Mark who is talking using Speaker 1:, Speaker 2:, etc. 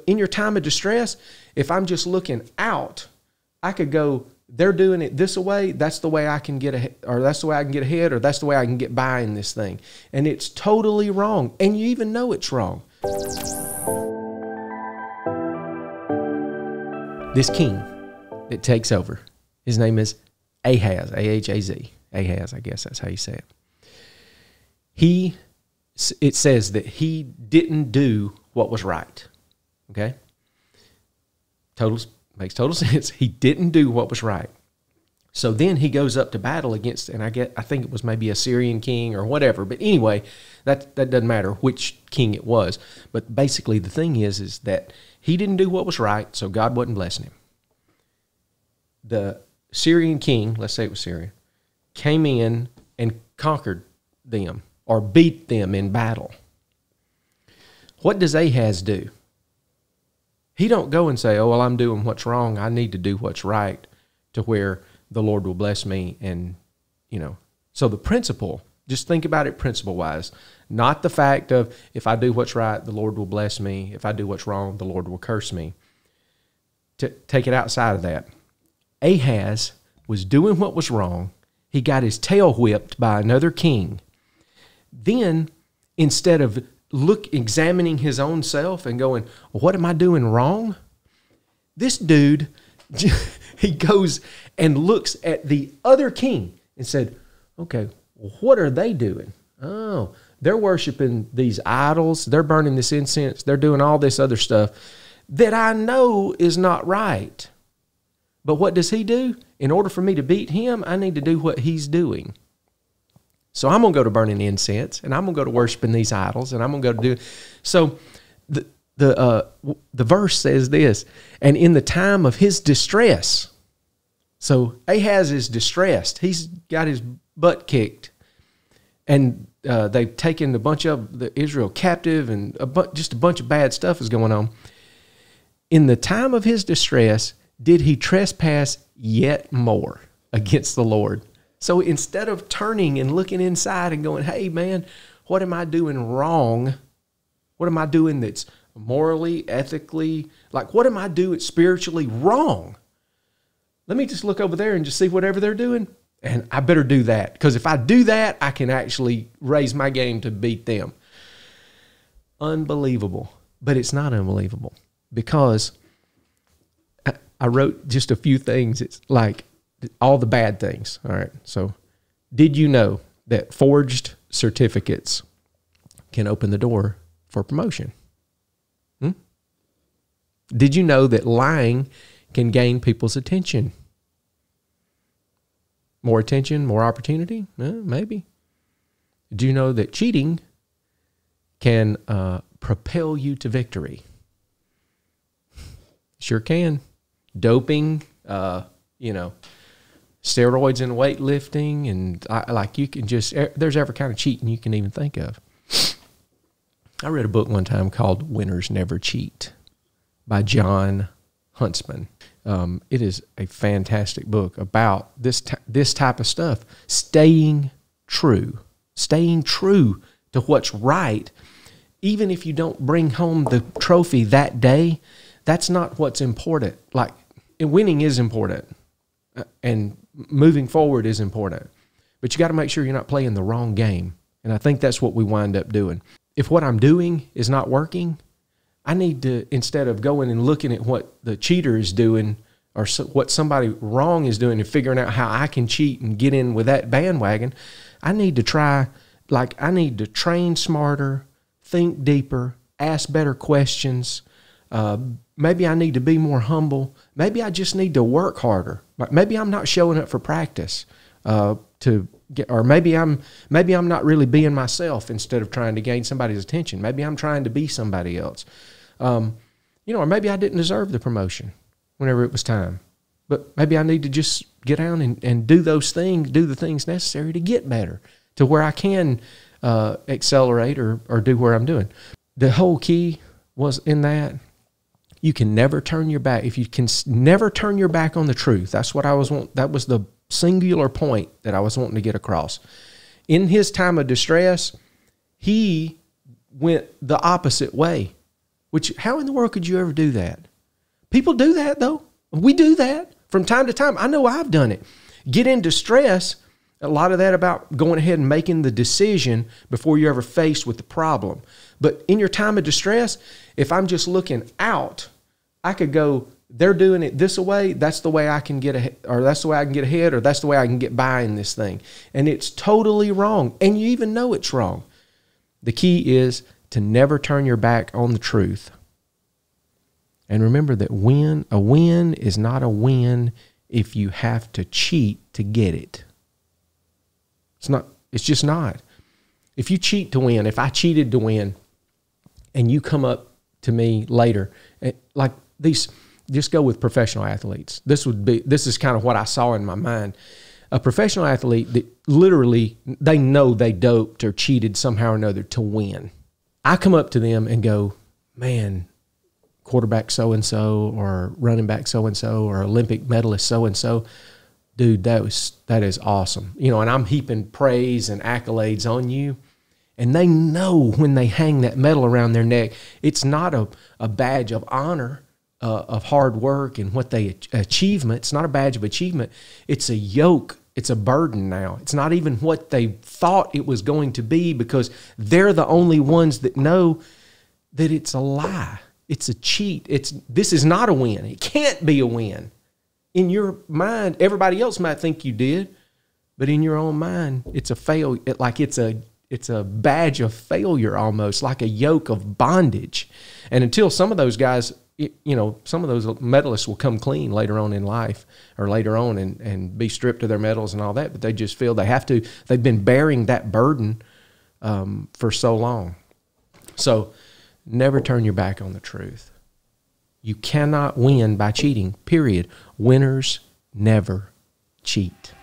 Speaker 1: In your time of distress, if I'm just looking out, I could go, they're doing it this way, that's the way I can get ahead, or that's the way I can get ahead, or that's the way I can get by in this thing. And it's totally wrong. And you even know it's wrong. This king that takes over, his name is Ahaz, A-H-A-Z. Ahaz, I guess that's how you say it. It says that he didn't do what was right. Okay? Makes total sense. He didn't do what was right. So then he goes up to battle against, and I think it was maybe a Syrian king or whatever. But anyway, that doesn't matter which king it was. But basically the thing is that he didn't do what was right, so God wasn't blessing him. The Syrian king, let's say it was Syria, came in and conquered them or beat them in battle. What does Ahaz do? He don't go and say, oh, well, I'm doing what's wrong. I need to do what's right to where the Lord will bless me. And, so the principle, just think about it principle-wise, not the fact of if I do what's right, the Lord will bless me. If I do what's wrong, the Lord will curse me. To take it outside of that. Ahaz was doing what was wrong. He got his tail whipped by another king. Then, instead of examining his own self and going, what am I doing wrong? This dude, he goes and looks at the other king and said, okay, what are they doing? Oh, they're worshiping these idols. They're burning this incense. They're doing all this other stuff that I know is not right. But what does he do? In order for me to beat him, I need to do what he's doing. So I'm going to go to burning incense, and I'm going to go to worshiping these idols, and I'm going to go to do. So the verse says this, and in the time of his distress. So Ahaz is distressed. He's got his butt kicked, and they've taken a bunch of the Israel captive, and just a bunch of bad stuff is going on. In the time of his distress, did he trespass yet more against the Lord? So instead of turning and looking inside and going, hey, man, what am I doing wrong? What am I doing that's morally, ethically, what am I doing spiritually wrong? Let me just look over there and just see whatever they're doing, and I better do that. Because if I do that, I can actually raise my game to beat them. Unbelievable. But it's not unbelievable because I wrote just a few things. It's like all the bad things. All right. So did you know that forged certificates can open the door for promotion? Did you know that lying can gain people's attention? More attention, more opportunity? Maybe. Do you know that cheating can propel you to victory? Sure can. Doping, steroids and weightlifting, and you can just, there's every kind of cheating you can even think of. I read a book one time called Winners Never Cheat by John Huntsman. It is a fantastic book about this type of stuff. Staying true to what's right, even if you don't bring home the trophy that day. That's not what's important. Winning is important, and moving forward is important. But you got to make sure you're not playing the wrong game. And I think that's what we wind up doing. If what I'm doing is not working, I need to, instead of going and looking at what the cheater is doing or what somebody wrong is doing and figuring out how I can cheat and get in with that bandwagon, I need to train smarter, think deeper, ask better questions. Maybe I need to be more humble. Maybe I just need to work harder. Maybe I'm not showing up for practice or maybe I'm not really being myself instead of trying to gain somebody's attention. Maybe I'm trying to be somebody else. Or maybe I didn't deserve the promotion whenever it was time. But maybe I need to just get down and do those things, do the things necessary to get better, to where I can accelerate or do where I'm doing. The whole key was in that you can never turn your back. If you can never turn your back on the truth, that's what I was wanting. That was the singular point that I was wanting to get across. In his time of distress, he went the opposite way, Which, how in the world could you ever do that? People do that, though. We do that from time to time. I know I've done it. Get into stress, a lot of that about going ahead and making the decision before you're ever faced with the problem. But in your time of distress, if I'm just looking out, I could go, they're doing it this way, that's the way I can get ahead, or that's the way I can get ahead, or that's the way I can get by in this thing. And it's totally wrong. And you even know it's wrong. The key is to never turn your back on the truth. And remember that a win is not a win if you have to cheat to get it. It's just not. If you cheat to win, if I cheated to win, and you come up to me later, like these, just go with professional athletes. This is kind of what I saw in my mind. A professional athlete that literally, they know they doped or cheated somehow or another to win. I come up to them and go, man, quarterback so-and-so, or running back so-and-so, or Olympic medalist so-and-so, dude, that is awesome. You know, and I'm heaping praise and accolades on you. And they know when they hang that medal around their neck, it's not a badge of honor, of hard work and what they achievement. It's not a badge of achievement. It's a yoke. It's a burden now. It's not even what they thought it was going to be, because they're the only ones that know that it's a lie. It's a cheat. This is not a win. It can't be a win. In your mind, everybody else might think you did, but in your own mind, it's a fail. It's a badge of failure, almost like a yoke of bondage. And until some of those guys, some of those medalists will come clean later on in life, or later on and be stripped of their medals and all that, but they just feel they have to. They've been bearing that burden for so long. So never turn your back on the truth. You cannot win by cheating, period. Winners never cheat.